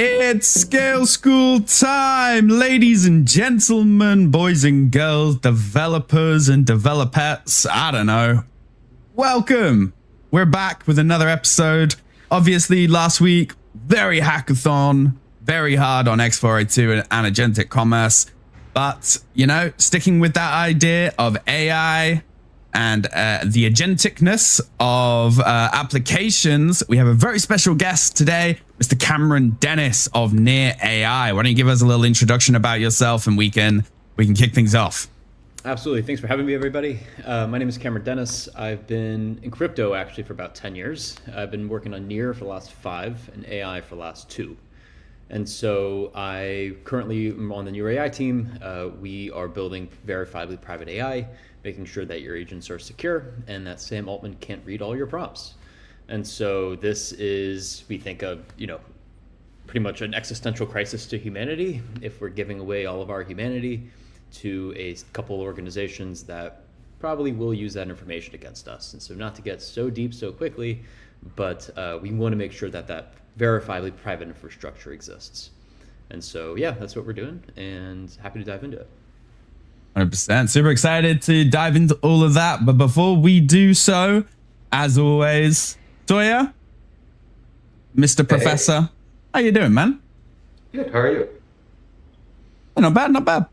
It's Scale School time, ladies and gentlemen, boys and girls, developers and developers. I don't know. Welcome. We're back with another episode. Obviously, last week, very hackathon, very hard on X402 and agentic commerce. But, you know, sticking with that idea of AI and the agenticness of applications, we have a very special guest today, Mr. Cameron Dennis of Near AI. Why don't you give us a little introduction about yourself and we can kick things off. Absolutely. Thanks for having me, everybody. My name is Cameron Dennis. I've been in crypto actually for about 10 years. I've been working on Near for the last 5 and AI for the last 2. And so I currently am on the Near AI team. We are building verifiably private AI, making sure that your agents are secure and that Sam Altman can't read all your prompts. And so this is, we think of, pretty much an existential crisis to humanity if we're giving away all of our humanity to a couple organizations that probably will use that information against us. And so not to get so deep so quickly, but we want to make sure that that verifiably private infrastructure exists. And so, yeah, that's what we're doing and happy to dive into it. 100%. Super excited to dive into all of that. But before we do so, as always, Toya, Mr. Professor, how you doing, man? Good. How are you? Not bad, not bad.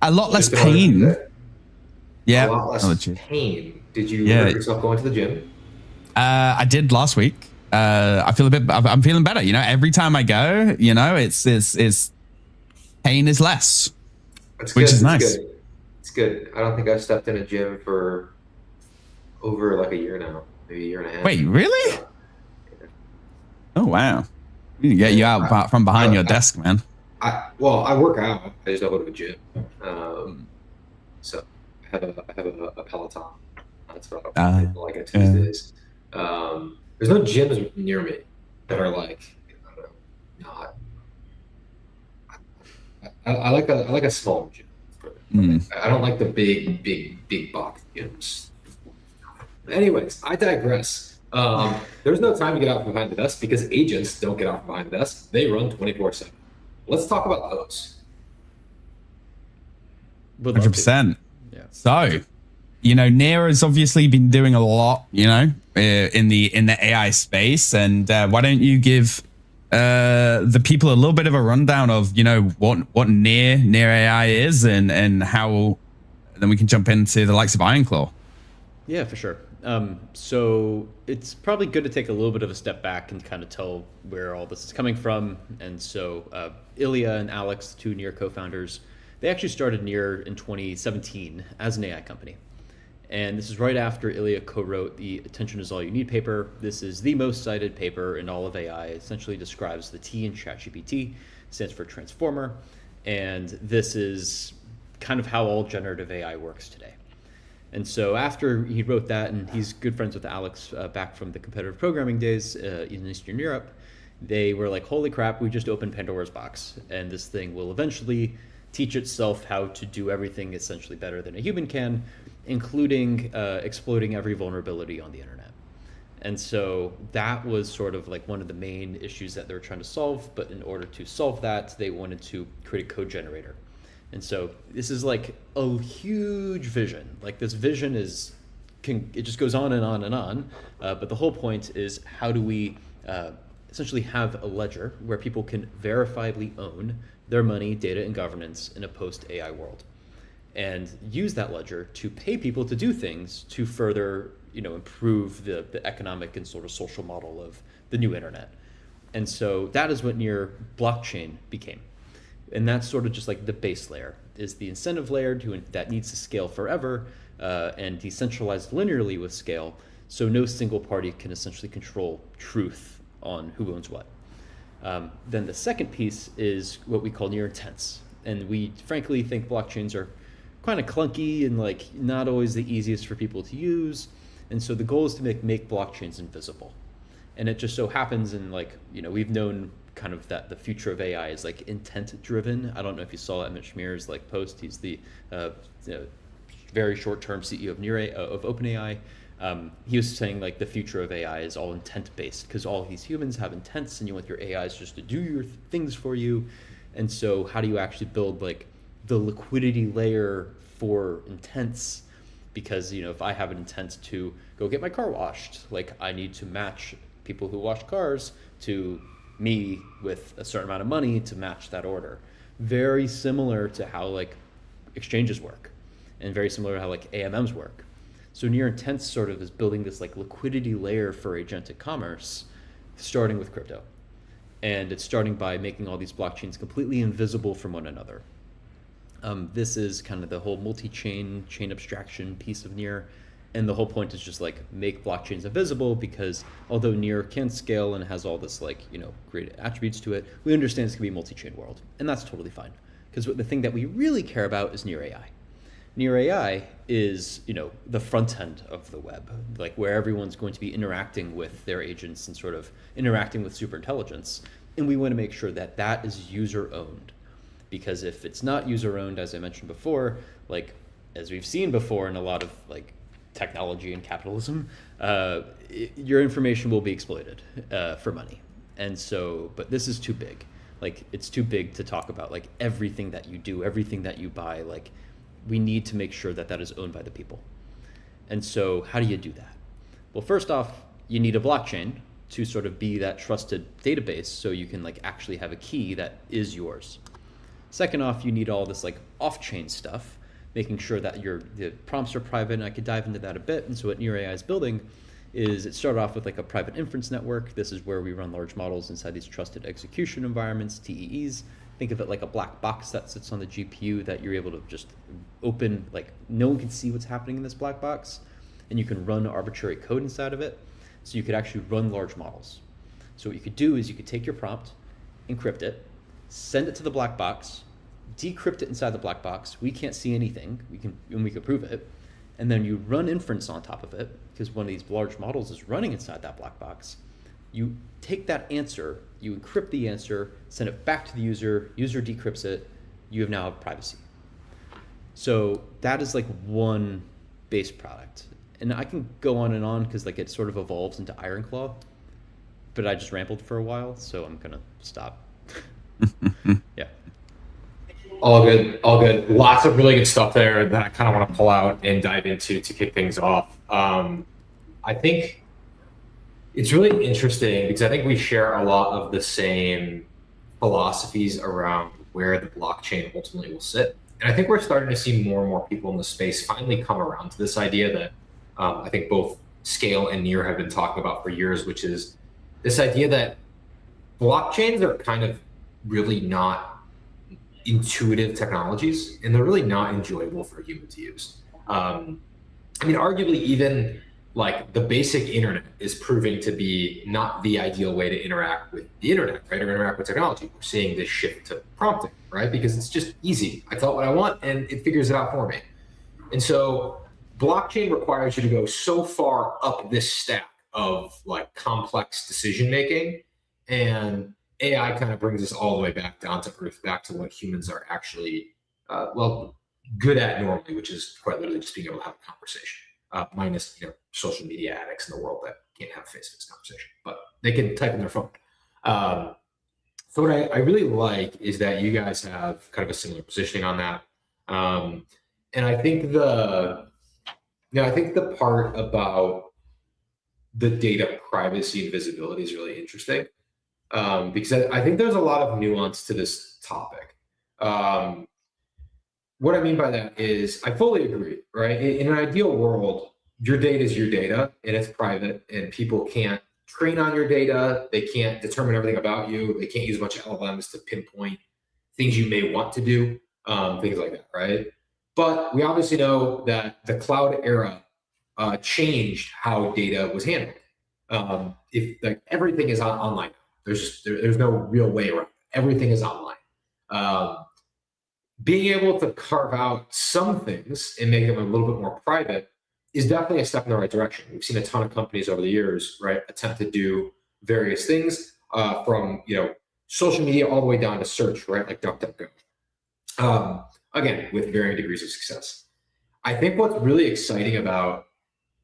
A lot less pain. Yeah. A lot less pain. Did you hurt yourself going to the gym? I did last week. I'm feeling better. Every time I go, it's pain is less, which is nice. It's good. I don't think I've stepped in a gym for over like a year now, maybe a year and a half. Wait, really? Yeah. Oh, wow. We need to get you out from behind your desk, man. I work out. I just don't go to the gym. So I have a Peloton. That's what I do like on Tuesdays. There's no gyms near me that are like, I don't know, not. I like a small gym. I don't like the big box gyms. Anyways, I digress. There's no time to get out from behind the desk because agents don't get out from behind the desk. They run 24/7. Let's talk about those. 100%. Yeah. So, Near has obviously been doing a lot, in the AI space. And why don't you give the people a little bit of a rundown of, what Near AI is and how then we can jump into the likes of IronClaw. Yeah, for sure. So it's probably good to take a little bit of a step back and kind of tell where all this is coming from. And so Ilya and Alex, the 2 Near co-founders, they actually started Near in 2017 as an AI company. And this is right after Ilya co-wrote the Attention is All You Need paper. This is the most cited paper in all of AI. It essentially describes the T in ChatGPT, stands for transformer. And this is kind of how all generative AI works today. And so after he wrote that, and he's good friends with Alex back from the competitive programming days in Eastern Europe, they were like, holy crap, we just opened Pandora's box. And this thing will eventually teach itself how to do everything essentially better than a human can, including exploiting every vulnerability on the internet. And so that was sort of like one of the main issues that they were trying to solve. But in order to solve that, they wanted to create a code generator. And so this is like a huge vision. Like this vision it just goes on and on and on. But the whole point is how do we essentially have a ledger where people can verifiably own their money, data, and governance in a post-AI world, and use that ledger to pay people to do things to further, improve the economic and sort of social model of the new internet. And so that is what Near blockchain became. And that's sort of just like the base layer, is the incentive layer that needs to scale forever and decentralized linearly with scale, so no single party can essentially control truth on who owns what. Then the second piece is what we call near intents. And we frankly think blockchains are kind of clunky and like not always the easiest for people to use. And so the goal is to make blockchains invisible. And it just so happens we've known kind of that the future of AI is like intent driven. I don't know if you saw Emmett Schmier's post. He's the very short-term CEO of OpenAI. He was saying like the future of AI is all intent based because all these humans have intents and you want your AIs just to do your things for you. And so how do you actually build like the liquidity layer for intents? Because, you know, if I have an intent to go get my car washed, like I need to match people who wash cars to me with a certain amount of money to match that order. Very similar to how like exchanges work and very similar to how like AMMs work. So near intent sort of is building this like liquidity layer for agentic commerce, starting with crypto. And it's starting by making all these blockchains completely invisible from one another. This is kind of the whole multi-chain, chain abstraction piece of Near. And the whole point is just like make blockchains invisible because although Near can scale and has all this like, you know, great attributes to it, we understand it's gonna be a multi-chain world. And that's totally fine. Because the thing that we really care about is Near AI. Near AI is, you know, the front end of the web, like where everyone's going to be interacting with their agents and sort of interacting with superintelligence. And we want to make sure that that is user owned. Because if it's not user owned, as I mentioned before, like as we've seen before in a lot of like technology and capitalism, your information will be exploited for money. And so, but this is too big. Like it's too big to talk about like everything that you do, everything that you buy, like we need to make sure that that is owned by the people. And so how do you do that? Well, first off, you need a blockchain to sort of be that trusted database so you can like actually have a key that is yours. Second off, you need all this like off-chain stuff, making sure that the prompts are private, and I could dive into that a bit. And so what Near AI is building is it started off with like a private inference network. This is where we run large models inside these trusted execution environments, TEEs. Think of it like a black box that sits on the GPU that you're able to just open, like no one can see what's happening in this black box, and you can run arbitrary code inside of it. So you could actually run large models. So what you could do is you could take your prompt, encrypt it, send it to the black box, decrypt it inside the black box. We can't see anything. We can prove it. And then you run inference on top of it because one of these large models is running inside that black box. You take that answer, you encrypt the answer, send it back to the user decrypts it, you have now have privacy. So that is like one base product. And I can go on and on because like it sort of evolves into IronClaw, but I just rambled for a while, so I'm gonna stop. Yeah. All good, all good. Lots of really good stuff there that I kind of want to pull out and dive into to kick things off. I think it's really interesting because I think we share a lot of the same philosophies around where the blockchain ultimately will sit. And I think we're starting to see more and more people in the space finally come around to this idea that I think both SKALE and Near have been talking about for years, which is this idea that blockchains are kind of really not intuitive technologies, and they're really not enjoyable for human to use. I mean, arguably even like the basic internet is proving to be not the ideal way to interact with the internet, right? Or interact with technology. We're seeing this shift to prompting, right? Because it's just easy. I tell it what I want and it figures it out for me. And so blockchain requires you to go so far up this stack of like complex decision making, and AI kind of brings us all the way back down to earth, back to what humans are actually, good at normally, which is quite literally just being able to have a conversation, minus, social media addicts in the world that can't have face-to-face conversation, but they can type in their phone. So what I really like is that you guys have kind of a similar positioning on that. And I think the part about the data privacy and visibility is really interesting. Because I think there's a lot of nuance to this topic. What I mean by that is I fully agree, right? In an ideal world, your data is your data and it's private and people can't train on your data. They can't determine everything about you. They can't use a bunch of LLMs to pinpoint things you may want to do, things like that, right? But we obviously know that the cloud era changed how data was handled. If like everything is online, there's no real way around it. Everything is online. Being able to carve out some things and make them a little bit more private is definitely a step in the right direction. We've seen a ton of companies over the years, right, attempt to do various things from social media all the way down to search, right, like DuckDuckGo. Again, with varying degrees of success. I think what's really exciting about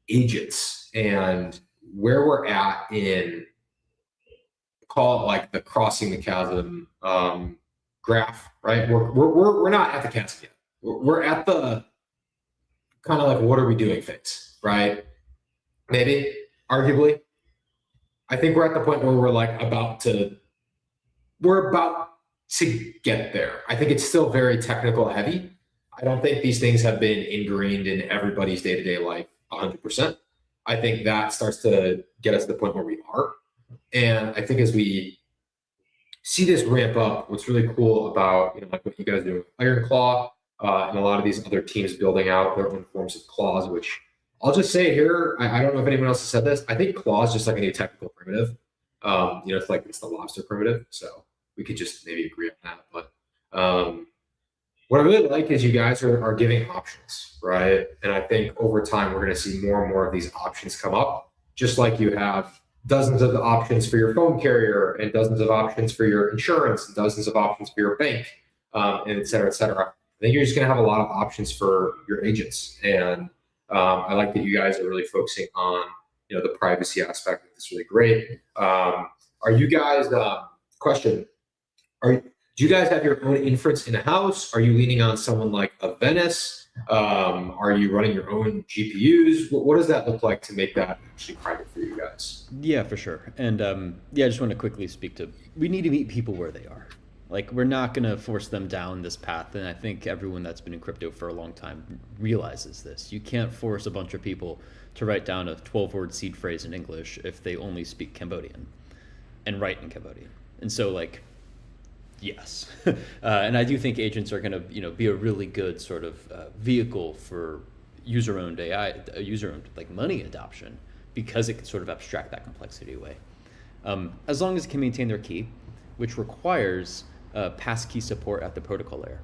agents and where we're at in, call it like the crossing the chasm graph, right? We're not at the chasm yet. We're at the kind of like, what are we doing phase, right? Maybe, arguably. I think we're at the point where we're about to get there. I think it's still very technical heavy. I don't think these things have been ingrained in everybody's day-to-day life 100%. I think that starts to get us to the point where we are. And I think as we see this ramp up, what's really cool about like what you guys do with IronClaw and a lot of these other teams building out their own forms of claws, which I'll just say here, I don't know if anyone else has said this. I think claw is just like a new technical primitive. It's the lobster primitive. So we could just maybe agree on that. But what I really like is you guys are giving options, right? And I think over time, we're going to see more and more of these options come up, just like you have dozens of options for your phone carrier and dozens of options for your insurance and dozens of options for your bank, and et cetera, et cetera. I think you're just going to have a lot of options for your agents. And I like that you guys are really focusing on, the privacy aspect. It's really great. Are you guys, question, do you guys have your own inference in house? Are you leaning on someone like a Venice? Are you running your own GPUs? What does that look like to make that actually private for you guys? Yeah, for sure. And I just want to quickly speak to, we need to meet people where they are. Like, we're not going to force them down this path. And I think everyone that's been in crypto for a long time realizes this. You can't force a bunch of people to write down a 12-word seed phrase in English if they only speak Cambodian and write in Cambodian. And so, yes. And I do think agents are going to, be a really good sort of vehicle for user-owned AI, user-owned money adoption, because it can sort of abstract that complexity away. As long as it can maintain their key, which requires passkey support at the protocol layer.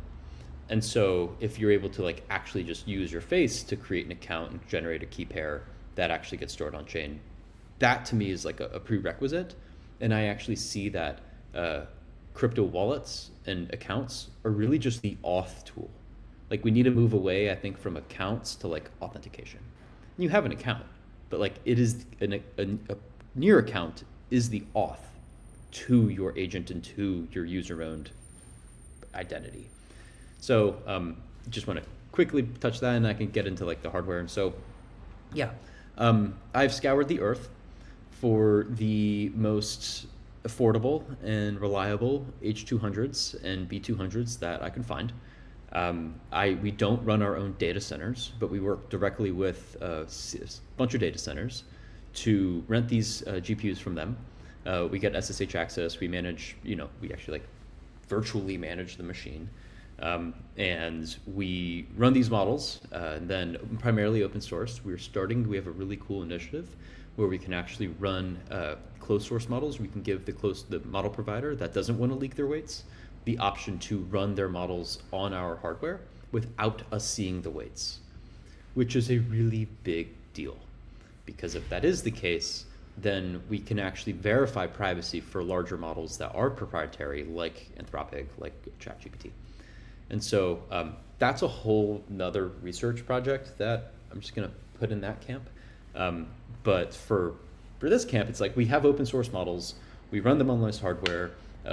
And so if you're able to actually just use your face to create an account and generate a key pair that actually gets stored on chain, that to me is a prerequisite. And I actually see that crypto wallets and accounts are really just the auth tool. We need to move away, I think, from accounts to authentication. And you have an account, but it is a near account is the auth to your agent and to your user-owned identity. So just want to quickly touch that, and I can get into the hardware. And so, yeah, I've scoured the earth for the most affordable and reliable H200s and B200s that I can find. We don't run our own data centers, but we work directly with a bunch of data centers to rent these GPUs from them. We get SSH access. We manage, we actually virtually manage the machine. And we run these models, and then primarily open source. We have a really cool initiative where we can actually run closed source models. We can give the model provider that doesn't want to leak their weights the option to run their models on our hardware without us seeing the weights, which is a really big deal. Because if that is the case, then we can actually verify privacy for larger models that are proprietary, like Anthropic, like ChatGPT. And so that's a whole nother research project that I'm just going to put in that camp. But for this camp, it's we have open source models, we run them on this hardware,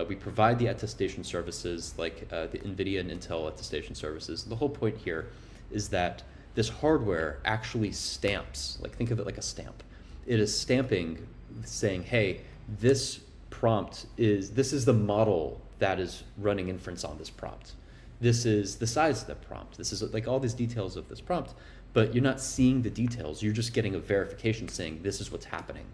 we provide the attestation services like the NVIDIA and Intel attestation services. The whole point here is that this hardware actually stamps, think of it like a stamp. It is stamping, saying, hey, this is the model that is running inference on this prompt. This is the size of the prompt. This is all these details of this prompt, but you're not seeing the details. You're just getting a verification saying this is what's happening.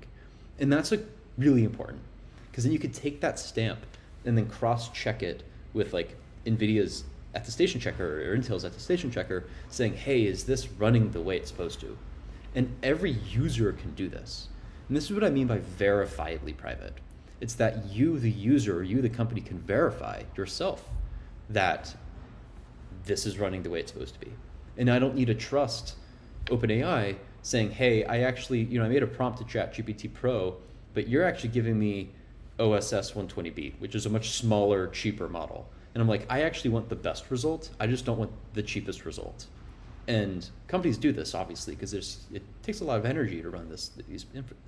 And that's really important, because then you could take that stamp and then cross-check it with NVIDIA's attestation checker or Intel's attestation checker saying, hey, is this running the way it's supposed to? And every user can do this. And this is what I mean by verifiably private. It's that you, the user, or you, the company, can verify yourself that this is running the way it's supposed to be. And I don't need to trust OpenAI saying, hey, I actually, I made a prompt to ChatGPT Pro, but you're actually giving me OSS 120B, which is a much smaller, cheaper model. And I'm I actually want the best result. I just don't want the cheapest result. And companies do this obviously because it takes a lot of energy to run this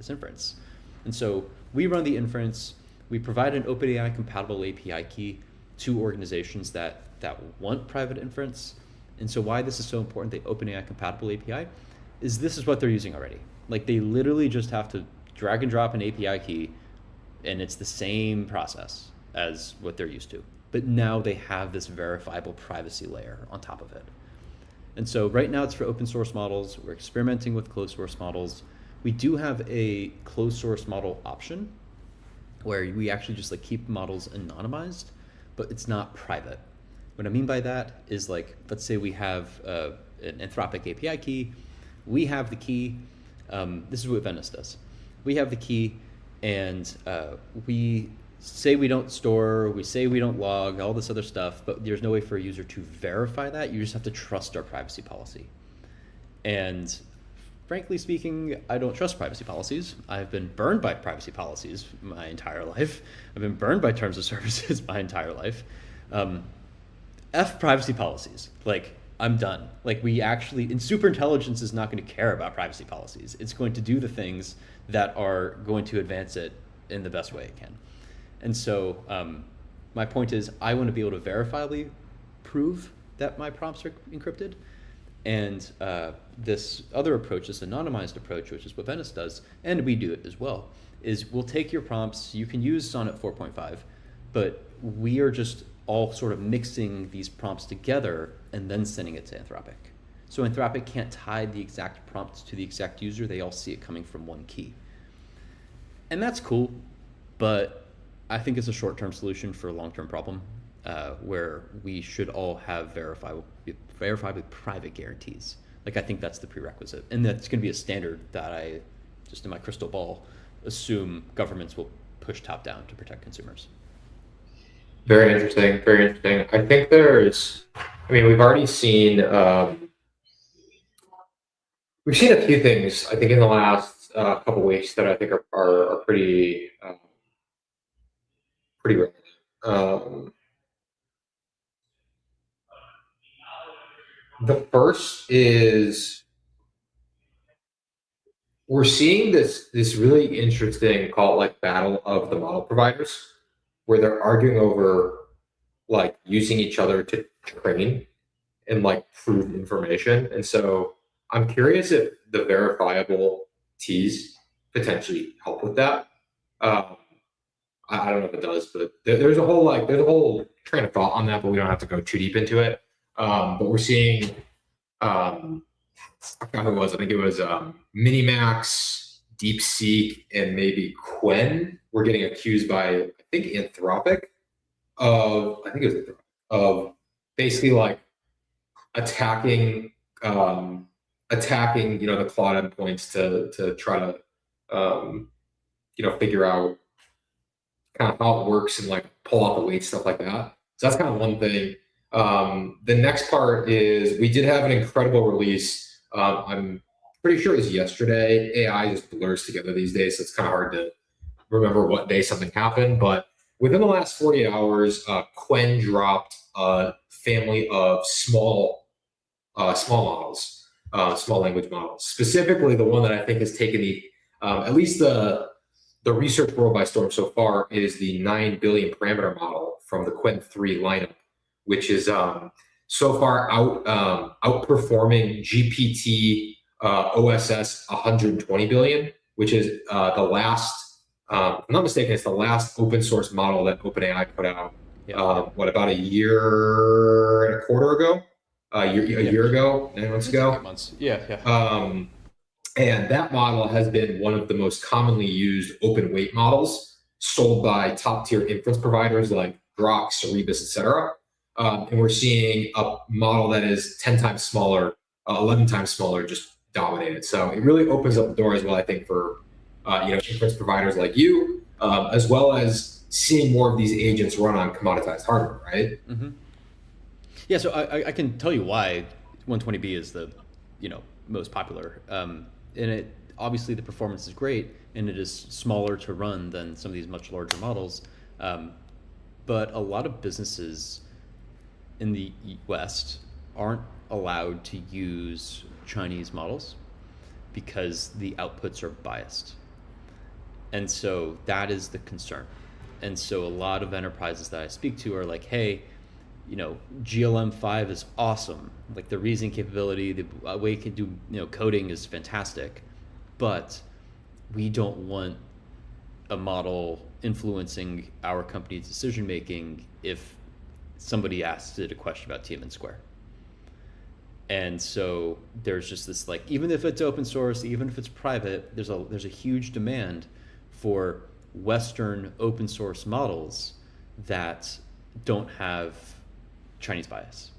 inference. And so we run the inference. We provide an OpenAI compatible API key to organizations that want private inference. And so why this is so important, the OpenAI compatible API, is this is what they're using already. Like they literally just have to drag and drop an API key, and it's the same process as what they're used to. But now they have this verifiable privacy layer on top of it. And so right now it's for open source models. We're experimenting with closed source models. We do have a closed source model option where we actually just like keep models anonymized, but it's not private. What I mean by that is like, let's say we have an Anthropic API key. We have the key. This is what Venice does. We have the key, and we say we don't store, we say we don't log, all this other stuff, but there's no way for a user to verify that. You just have to trust our privacy policy. And frankly speaking, I don't trust privacy policies. I've been burned by privacy policies my entire life. I've been burned by terms of services my entire life. F privacy policies. Like, I'm done. Like, we actually, and superintelligence is not going to care about privacy policies. It's going to do the things that are going to advance it in the best way it can. And so my point is, I want to be able to verifiably prove that my prompts are encrypted. And this other approach, this anonymized approach, which is what Venice does, and we do it as well, is we'll take your prompts. You can use Sonnet 4.5, but we are just all sort of mixing these prompts together and then sending it to Anthropic. So Anthropic can't tie the exact prompts to the exact user. They all see it coming from one key. And that's cool, but I think it's a short-term solution for a long-term problem where we should all have verifiably private guarantees. Like, I think that's the prerequisite. And that's going to be a standard that I, just in my crystal ball, assume governments will push top down to protect consumers. Very interesting. Very interesting. I think we've already seen, we've seen a few things, I think, in the last couple of weeks that I think are pretty relevant. The first is we're seeing this really interesting, call it like battle of the model providers, where they're arguing over like using each other to train and like prove information. And so I'm curious if the verifiable T's potentially help with that. I don't know if it does, but there's a whole train of thought on that, but we don't have to go too deep into it. But we're seeing, I forgot who it was. I think it was Minimax, DeepSeek, and maybe Quen were getting accused by, I think, Anthropic of basically like attacking the Claude endpoints to try to figure out kind of how it works and like pull out the weight, stuff like that. So that's kind of one thing. The next part is we did have an incredible release. I'm pretty sure it was yesterday. AI just blurs together these days, so it's kind of hard to remember what day something happened. But within the last 48 hours, Quen dropped a family of small models, small language models. Specifically, the one that I think has taken at least the research world by storm so far is the 9 billion parameter model from the Quen 3 lineup, which is so far outperforming GPT OSS 120 billion, which is the last, if I'm not mistaken, it's the last open source model that OpenAI put out, about a year and a quarter ago? A year ago, 9 months ago? 8 months. Yeah. And that model has been one of the most commonly used open weight models sold by top tier inference providers like Grok, Cerebus, etc. And we're seeing a model that is 10 times smaller, 11 times smaller, just dominated. So it really opens up the door as well, I think, for inference providers like you, as well as seeing more of these agents run on commoditized hardware, right? Mm-hmm. Yeah, so I can tell you why 120B is the most popular. And it obviously the performance is great, and it is smaller to run than some of these much larger models. But a lot of businesses in the West aren't allowed to use Chinese models because the outputs are biased. And so that is the concern. And so a lot of enterprises that I speak to are like, hey, GLM5 is awesome. Like the reasoning capability, the way it can do, coding is fantastic, but we don't want a model influencing our company's decision making if somebody asks it a question about Tiananmen Square. And so there's just this, like, even if it's open source, even if it's private, there's a huge demand for Western open source models that don't have Chinese bias.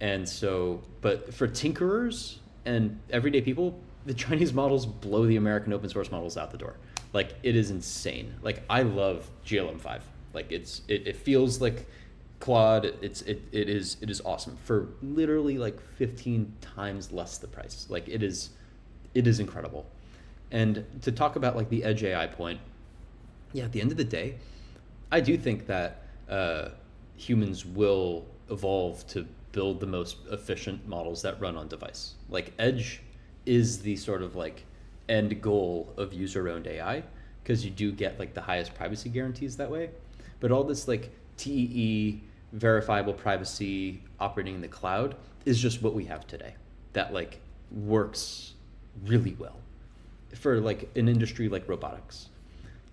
And so, but for tinkerers and everyday people, the Chinese models blow the American open source models out the door. Like, it is insane. Like, I love GLM5. Like, it feels like Claude. It is awesome for literally like 15 times less the price. Like, it is incredible. And to talk about like the edge AI point, yeah, at the end of the day, I do think that humans will evolve to build the most efficient models that run on device. Like, edge is the sort of like end goal of user-owned AI, because you do get like the highest privacy guarantees that way. But all this like TEE, verifiable privacy operating in the cloud is just what we have today that like works really well for like an industry like robotics.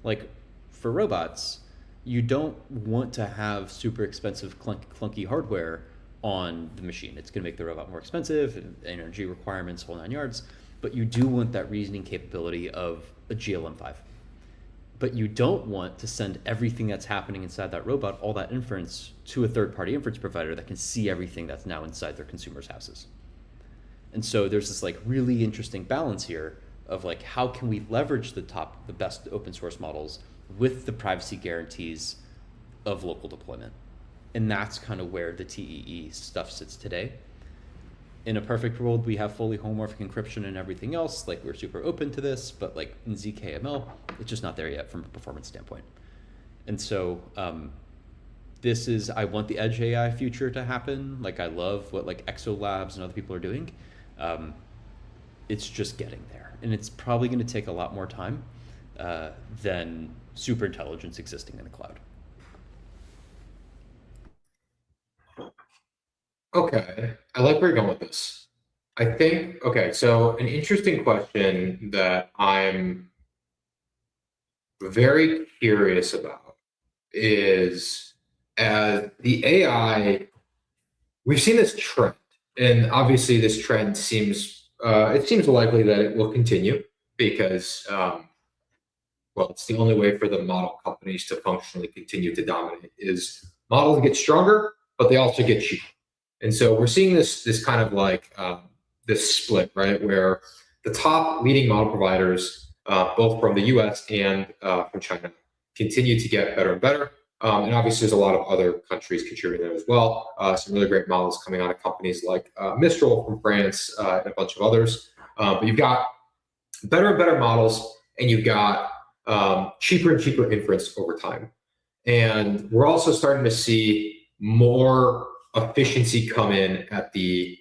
Like, for robots, you don't want to have super expensive clunky hardware on the machine. It's going to make the robot more expensive, and energy requirements, whole 9 yards. But you do want that reasoning capability of a GLM5. But you don't want to send everything that's happening inside that robot, all that inference, to a third-party inference provider that can see everything that's now inside their consumers' houses. And so there's this like really interesting balance here of like, how can we leverage the best open source models with the privacy guarantees of local deployment? And that's kind of where the TEE stuff sits today. In a perfect world, we have fully homomorphic encryption and everything else. Like, we're super open to this, but like in ZKML, it's just not there yet from a performance standpoint. And so I want the edge AI future to happen. Like, I love what like Exo Labs and other people are doing. It's just getting there. And it's probably going to take a lot more time than super intelligence existing in the cloud. Okay, I like where you're going with this. I think, okay, so an interesting question that I'm very curious about is, as the AI, we've seen this trend, and obviously this trend seems, it seems likely that it will continue because, well, it's the only way for the model companies to functionally continue to dominate is models get stronger, but they also get cheaper. And so we're seeing this kind of like this split, right, where the top leading model providers, both from the US and from China, continue to get better and better. And obviously, there's a lot of other countries contributing there as well. Some really great models coming out of companies like Mistral from France and a bunch of others. But you've got better and better models, and you've got cheaper and cheaper inference over time. And we're also starting to see more efficiency come in at the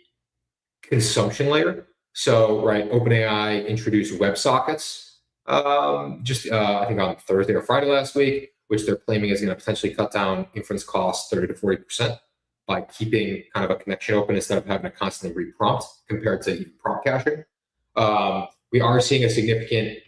consumption layer. So, right, OpenAI introduced WebSockets I think on Thursday or Friday last week, which they're claiming is going to potentially cut down inference costs 30 to 40% by keeping kind of a connection open instead of having to constantly reprompt compared to even prompt caching. We are seeing a significant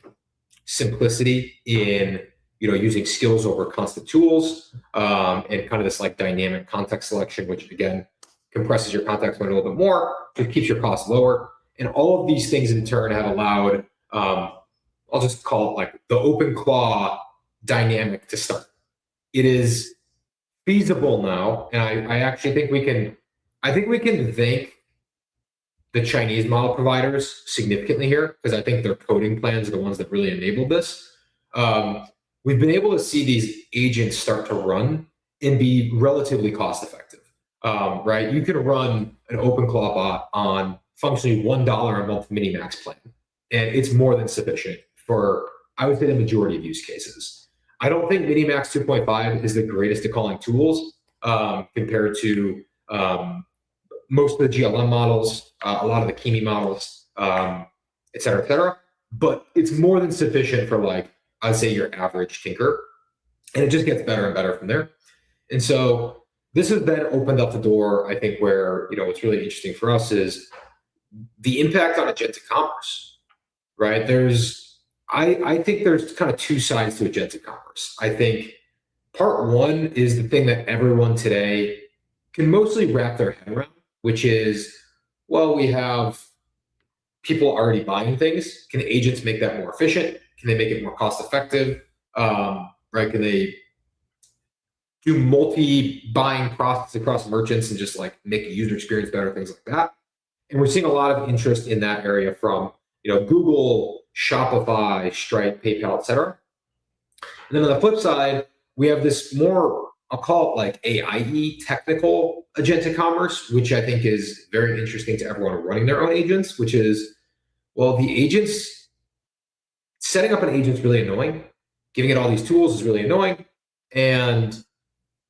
simplicity in using skills over constant tools, and kind of this like dynamic context selection, which again compresses your context point a little bit more, it keeps your costs lower. And all of these things in turn have allowed, I'll just call it like the OpenClaw dynamic to start. It is feasible now, and I actually think we can thank the Chinese model providers significantly here, because I think their coding plans are the ones that really enabled this. We've been able to see these agents start to run and be relatively cost effective, right? You can run an OpenClaw bot on functionally $1 a month Minimax plan, and it's more than sufficient for, I would say, the majority of use cases. I don't think Minimax 2.5 is the greatest at calling tools compared to most of the GLM models, a lot of the Kimi models, et cetera, et cetera. But it's more than sufficient for like, I'd say your average tinker. And it just gets better and better from there. And so this has then opened up the door, I think, where, what's really interesting for us is the impact on agentic commerce, right? I think there's kind of two sides to agentic commerce. I think part one is the thing that everyone today can mostly wrap their head around, which is, well, we have people already buying things. Can agents make that more efficient? Can they make it more cost effective? Right? Can they do multi-buying process across merchants and just like make the user experience better, things like that? And we're seeing a lot of interest in that area from Google, Shopify, Stripe, PayPal, et cetera. And then on the flip side, we have this more, I'll call it like AIE technical agentic commerce, which I think is very interesting to everyone running their own agents, which is, well, the agents, setting up an agent is really annoying. Giving it all these tools is really annoying. And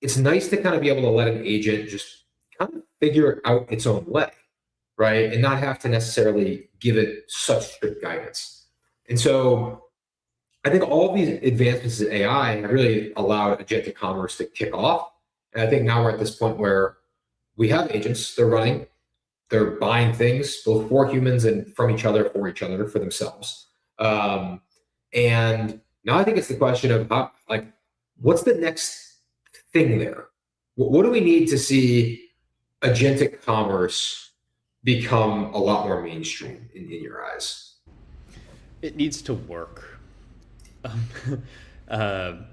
it's nice to kind of be able to let an agent just kind of figure out its own way, right? And not have to necessarily give it such strict guidance. And so I think all of these advancements in AI have really allowed agentic commerce to kick off. And I think now we're at this point where we have agents, they're running, they're buying things both for humans and from each other, for each other, for themselves. And now I think it's the question of how, like, what's the next thing there? What do we need to see agentic commerce become a lot more mainstream in your eyes? It needs to work.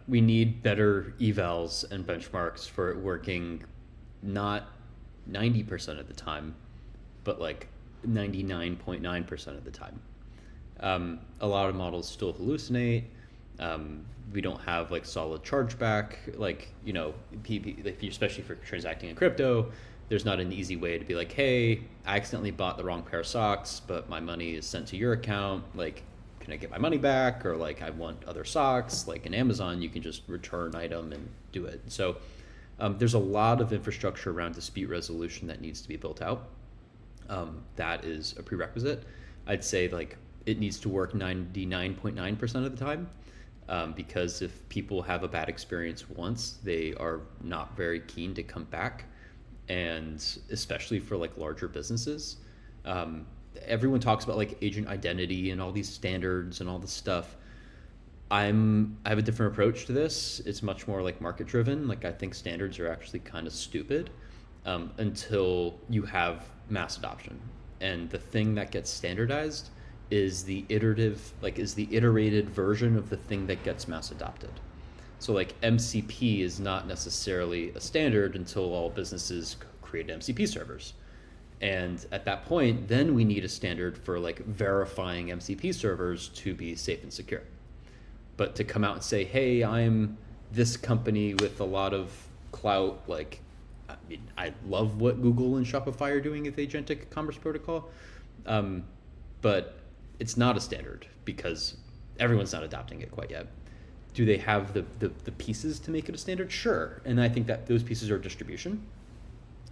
We need better evals and benchmarks for it working not 90% of the time, but like 99.9% of the time. A lot of models still hallucinate. We don't have like solid chargeback, like, especially for transacting in crypto. There's not an easy way to be like, hey, I accidentally bought the wrong pair of socks, but my money is sent to your account. Like, can I get my money back? Or like, I want other socks. Like in Amazon, you can just return item and do it. So there's a lot of infrastructure around dispute resolution that needs to be built out. That is a prerequisite. I'd say like it needs to work 99.9% of the time. Because if people have a bad experience once, they are not very keen to come back. And especially for like larger businesses, everyone talks about like agent identity and all these standards and all this stuff. I have a different approach to this. It's much more like market driven. Like I think standards are actually kind of stupid until you have mass adoption. And the thing that gets standardized is the iterated version of the thing that gets mass adopted. So like MCP is not necessarily a standard until all businesses create MCP servers. And at that point, then we need a standard for like verifying MCP servers to be safe and secure. But to come out and say, hey, I'm this company with a lot of clout, like, I mean, I love what Google and Shopify are doing with agentic commerce protocol. But it's not a standard because everyone's not adopting it quite yet. Do they have the pieces to make it a standard? Sure. And I think that those pieces are distribution.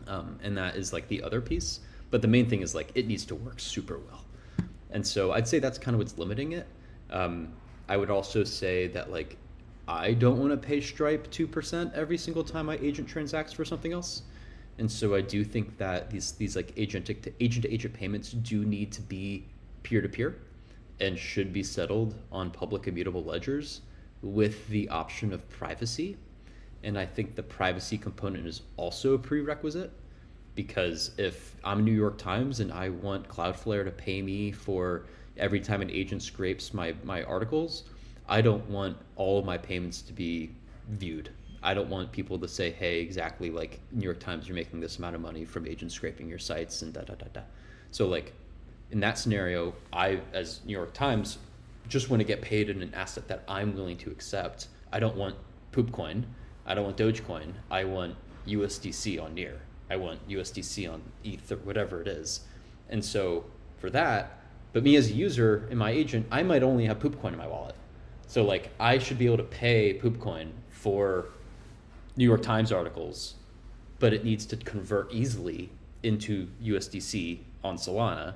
And that is like the other piece. But the main thing is like it needs to work super well. And so I'd say that's kind of what's limiting it. I would also say that like I don't want to pay Stripe 2% every single time my agent transacts for something else. And so I do think that these like agent to agent payments do need to be peer-to-peer and should be settled on public immutable ledgers with the option of privacy. And I think the privacy component is also a prerequisite because if I'm New York Times and I want Cloudflare to pay me for every time an agent scrapes my articles, I don't want all of my payments to be viewed. I don't want people to say, hey, exactly like New York Times, you're making this amount of money from agents scraping your sites and da-da-da-da. So like, in that scenario, I, as New York Times, just want to get paid in an asset that I'm willing to accept. I don't want Poopcoin. I don't want Dogecoin. I want USDC on Near. I want USDC on ETH or whatever it is. And so for that, but me as a user and my agent, I might only have Poopcoin in my wallet. So like I should be able to pay Poopcoin for New York Times articles, but it needs to convert easily into USDC on Solana,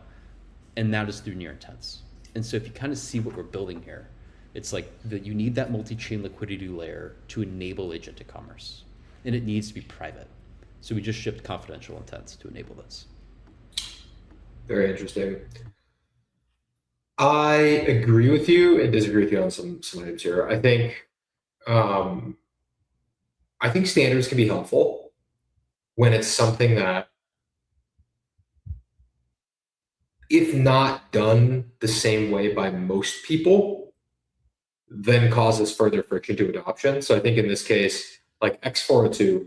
and that is through near intents. And so if you kind of see what we're building here, it's like that you need that multi-chain liquidity layer to enable agentic commerce, and it needs to be private. So we just shipped confidential intents to enable this. Very interesting. I agree with you and disagree with you on some items here. I think standards can be helpful when it's something that, if not done the same way by most people, then causes further friction to adoption. So I think in this case, like X402,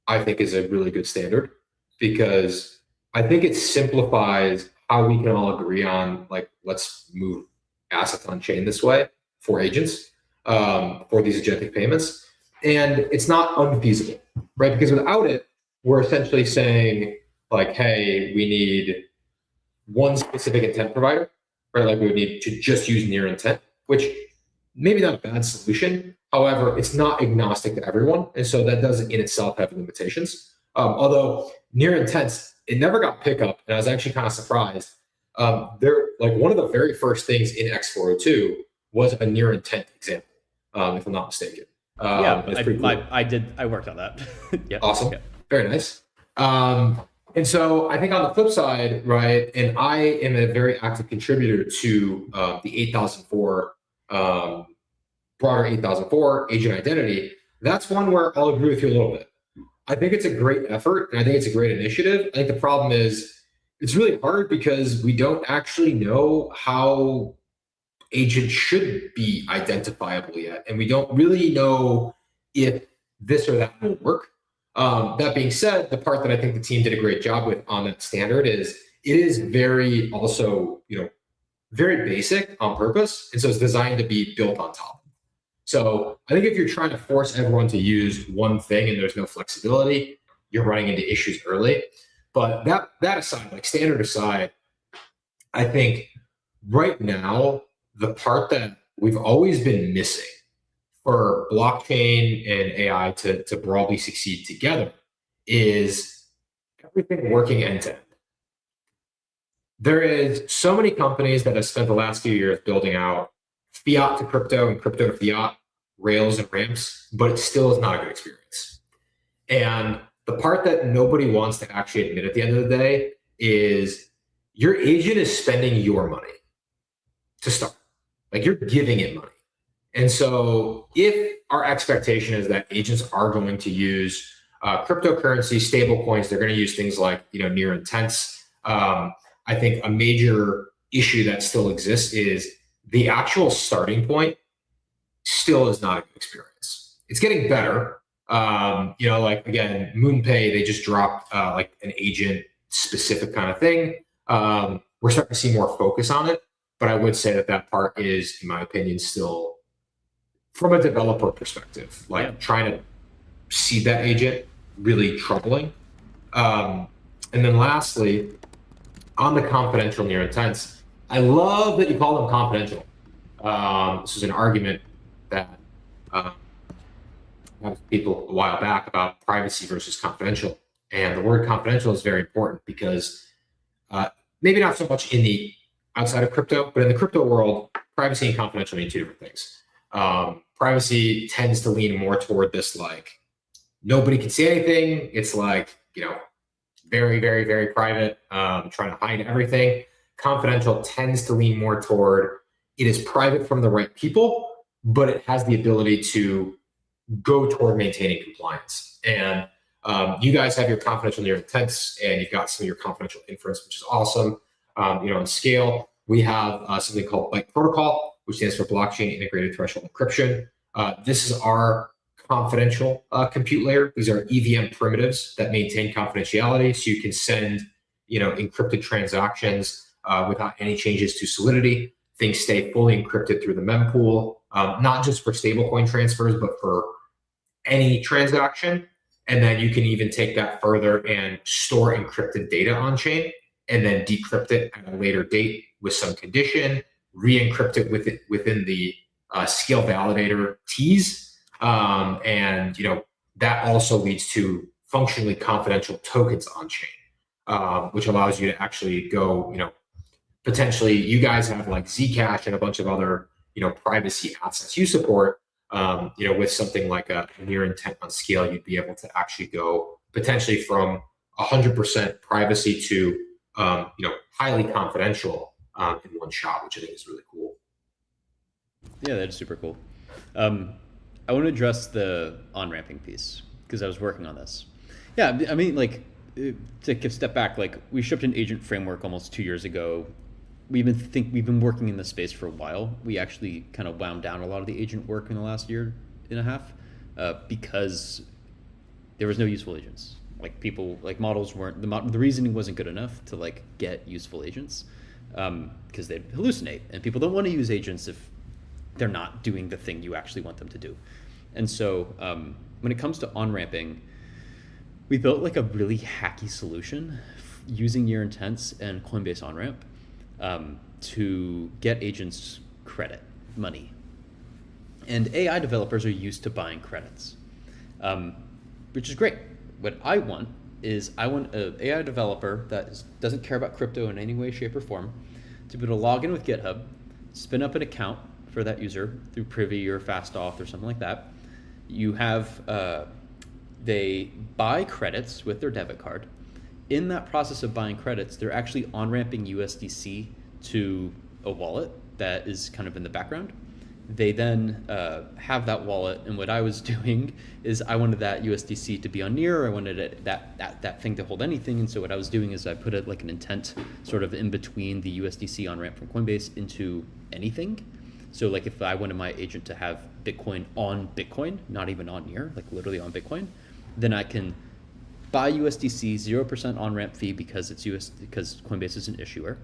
I think is a really good standard, because I think it simplifies how we can all agree on, like, let's move assets on chain this way for agents, for these agentic payments. And it's not unfeasible, right? Because without it, we're essentially saying, like, hey, we need one specific intent provider, right? Like, we would need to just use near intent, which maybe not a bad solution. However, it's not agnostic to everyone. And so that does in itself have limitations. Although near intents, it never got pickup. And I was actually kind of surprised. One of the very first things in X402 was a near intent example, if I'm not mistaken. I worked on that. Yeah. Awesome. Yeah. Very nice. And so I think on the flip side, right, and I am a very active contributor to the 8004, broader 8004 agent identity. That's one where I'll agree with you a little bit. I think it's a great effort, and I think it's a great initiative. I think the problem is it's really hard because we don't actually know how agents should be identifiable yet, and we don't really know if this or that will work. That being said, the part that I think the team did a great job with on that standard is it is very also, very basic on purpose. And so it's designed to be built on top. So I think if you're trying to force everyone to use one thing and there's no flexibility, you're running into issues early. But that aside, like standard aside, I think right now, the part that we've always been missing for blockchain and AI to broadly succeed together is everything working end to end. There is so many companies that have spent the last few years building out fiat to crypto and crypto to fiat rails and ramps, but it still is not a good experience. And the part that nobody wants to actually admit at the end of the day is your agent is spending your money to start. Like, you're giving it money. And so if our expectation is that agents are going to use cryptocurrency, stable coins, they're going to use things like, near intents. I think a major issue that still exists is the actual starting point still is not a good experience. It's getting better. Again, MoonPay, they just dropped like an agent specific kind of thing. We're starting to see more focus on it, but I would say that part is, in my opinion, still, from a developer perspective, trying to seed that agent, really troubling. And then lastly, on the confidential near intents, I love that you call them confidential. This was an argument that I had people a while back about privacy versus confidential. And the word confidential is very important because maybe not so much in the outside of crypto, but in the crypto world, privacy and confidential mean two different things. Privacy tends to lean more toward this, like, nobody can see anything. It's like, very, very, very private, trying to hide everything. Confidential tends to lean more toward it is private from the right people, but it has the ability to go toward maintaining compliance. And you guys have your confidential near intents, and you've got some of your confidential inference, which is awesome. In SKALE, we have something called Byte Protocol, which stands for Blockchain Integrated Threshold Encryption. This is our confidential compute layer. These are EVM primitives that maintain confidentiality, so you can send, encrypted transactions without any changes to solidity. Things stay fully encrypted through the mempool, not just for stablecoin transfers, but for any transaction. And then you can even take that further and store encrypted data on chain, and then decrypt it at a later date with some condition, re-encrypt it within the SKALE validator teas. And that also leads to functionally confidential tokens on chain. which allows you to actually go, potentially you guys have like Zcash and a bunch of other, privacy assets you support. With something like a near intent on scale, you'd be able to actually go potentially from 100% privacy to, highly confidential in one shot, which I think is really cool. Yeah, that is super cool. I want to address the on-ramping piece because I was working on this. Yeah, I mean, like, to take a step back, like, we shipped an agent framework almost 2 years ago. We've been working in this space for a while. We actually kind of wound down a lot of the agent work in the last year and a half because there was no useful agents. Like, models weren't, the reasoning wasn't good enough to like get useful agents because they'd hallucinate, and people don't want to use agents if they're not doing the thing you actually want them to do. And so when it comes to on-ramping, we built like a really hacky solution using your intents and Coinbase on-ramp to get agents credit, money. And AI developers are used to buying credits, which is great. What I want is an AI developer that doesn't care about crypto in any way, shape, or form to be able to log in with GitHub, spin up an account for that user through Privy or FastAuth or something like that. You have, they buy credits with their debit card. In that process of buying credits, they're actually on-ramping USDC to a wallet that is kind of in the background. They then have that wallet, and what I was doing is I wanted that USDC to be on Near. I wanted that thing to hold anything, and so what I was doing is I put it like an intent sort of in between the USDC on-ramp from Coinbase into anything. So like if I wanted my agent to have Bitcoin on Bitcoin, not even on Near, like literally on Bitcoin, then I can buy USDC, 0% on-ramp fee because because Coinbase is an issuer.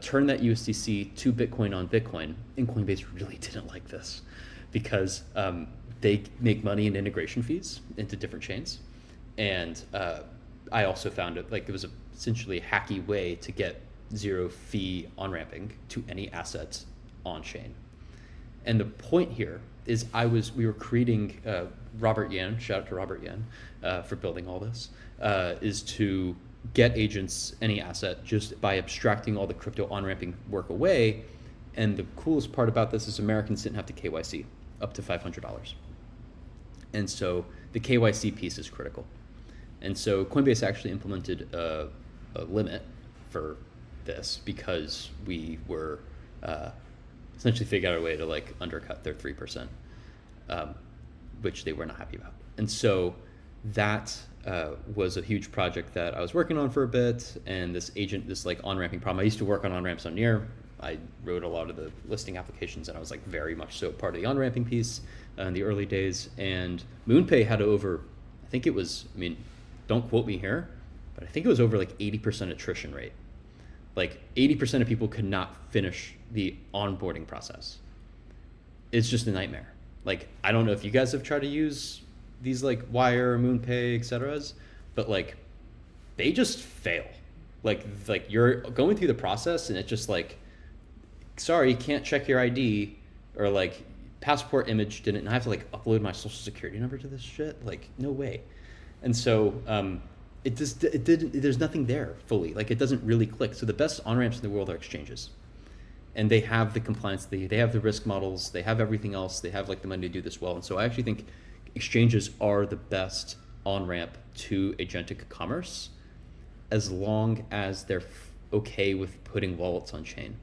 Turn that USDC to Bitcoin on Bitcoin, and Coinbase really didn't like this because they make money in integration fees into different chains, and I also found it like it was essentially a hacky way to get zero fee on ramping to any asset on chain. And the point here is we were creating Robert Yan, shout out to Robert Yan for building all this, is to get agents any asset just by abstracting all the crypto on-ramping work away. And the coolest part about this is Americans didn't have to KYC up to $500. And so the KYC piece is critical. And so Coinbase actually implemented a limit for this because we were essentially figured out a way to like undercut their 3%, which they were not happy about. And so that was a huge project that I was working on for a bit, and this like on-ramping problem. I used to work on on-ramps on Near. I wrote a lot of the listing applications, and I was like very much so part of the on-ramping piece in the early days. And MoonPay had I think it was, I mean, don't quote me here, but I think it was over like 80% attrition rate. Like 80% of people could not finish the onboarding process. It's just a nightmare. Like, I don't know if you guys have tried to use these like Wire, MoonPay, etc., but like they just fail. Like you're going through the process and it's just like, sorry, you can't check your ID, or like passport image didn't, and I have to like upload my social security number to this shit. Like, no way. And so there's nothing there fully. Like, it doesn't really click. So the best on-ramps in the world are exchanges. And they have the compliance, they have the risk models, they have everything else, they have like the money to do this well. And so I actually think exchanges are the best on-ramp to agentic commerce, as long as they're okay with putting wallets on chain.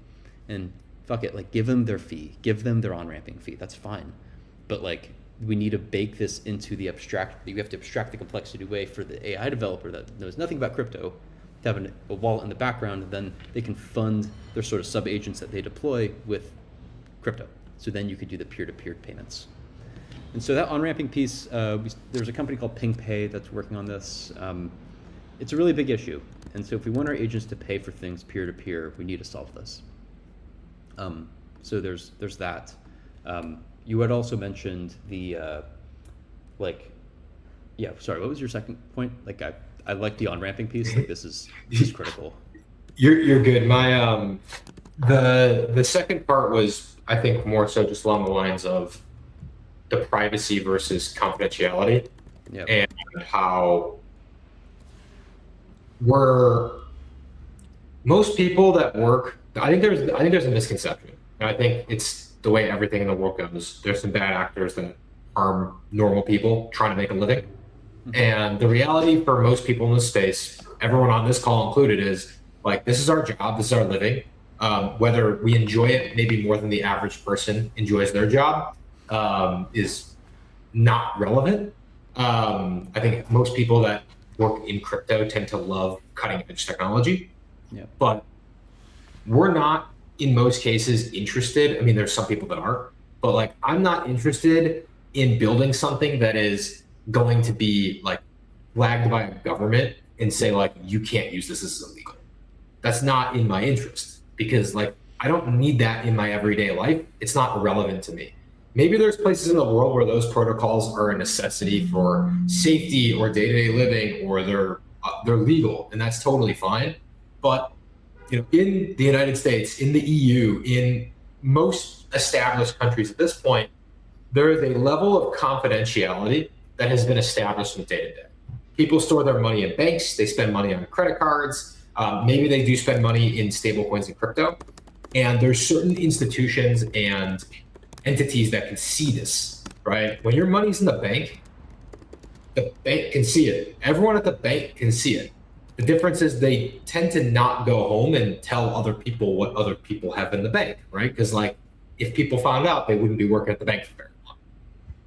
And fuck it, like give them their fee, give them their on-ramping fee, that's fine. But like, we need to bake this into we have to abstract the complexity away for the AI developer that knows nothing about crypto to have a wallet in the background, and then they can fund their sort of sub-agents that they deploy with crypto. So then you could do the peer-to-peer payments. And so that on-ramping piece, there's a company called PingPay that's working on this. It's a really big issue. And so if we want our agents to pay for things peer-to-peer, we need to solve this. So there's that. You had also mentioned the, sorry, what was your second point? Like, I like the on-ramping piece. Like, this is critical. You're good. My the second part was, I think, more so just along the lines of the privacy versus confidentiality. Yep. And how we're most people that work. I think there's a misconception, and I think it's the way everything in the world goes. There's some bad actors that harm normal people trying to make a living, and the reality for most people in this space, everyone on this call included, is like, this is our job, this is our living. Whether we enjoy it maybe more than the average person enjoys their job is not relevant. I think most people that work in crypto tend to love cutting edge technology, but we're not in most cases interested. I mean, there's some people that are, but like, I'm not interested in building something that is going to be like flagged by a government and say like, you can't use this is illegal. That's not in my interest, because like, I don't need that in my everyday life. It's not relevant to me. Maybe there's places in the world where those protocols are a necessity for safety or day-to-day living, or they're legal, and that's totally fine. But in the United States, in the EU, in most established countries at this point, there is a level of confidentiality that has been established from day to day. People store their money in banks, they spend money on credit cards, maybe they do spend money in stable coins and crypto. And there's certain institutions and entities that can see this, right? When your money's in the bank can see it. Everyone at the bank can see it. The difference is they tend to not go home and tell other people what other people have in the bank, right? Because like, if people found out, they wouldn't be working at the bank for very long.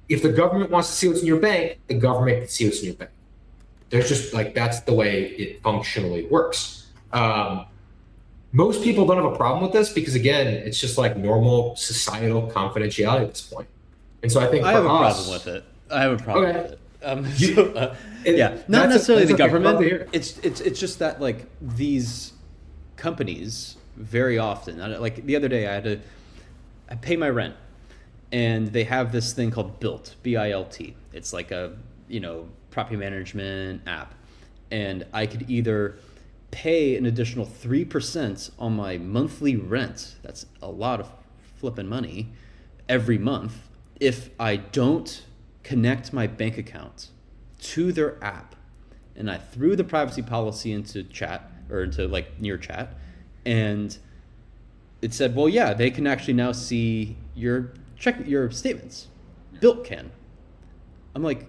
If the government wants to see what's in your bank, the government can see what's in your bank. There's just like, that's the way it functionally works. Most people don't have a problem with this because, again, it's just like normal societal confidentiality at this point. And so I think I have a problem with it. I have a problem with it. Not necessarily the government. It's just that like these companies very often, like the other day I pay my rent, and they have this thing called Bilt, B-I-L-T. It's like a property management app, and I could either pay an additional 3% on my monthly rent. That's a lot of flipping money every month if I don't connect my bank account to their app. And I threw the privacy policy into chat, or into like near chat, and it said, well, yeah, they can actually now see your statements. Bilt can. I'm like,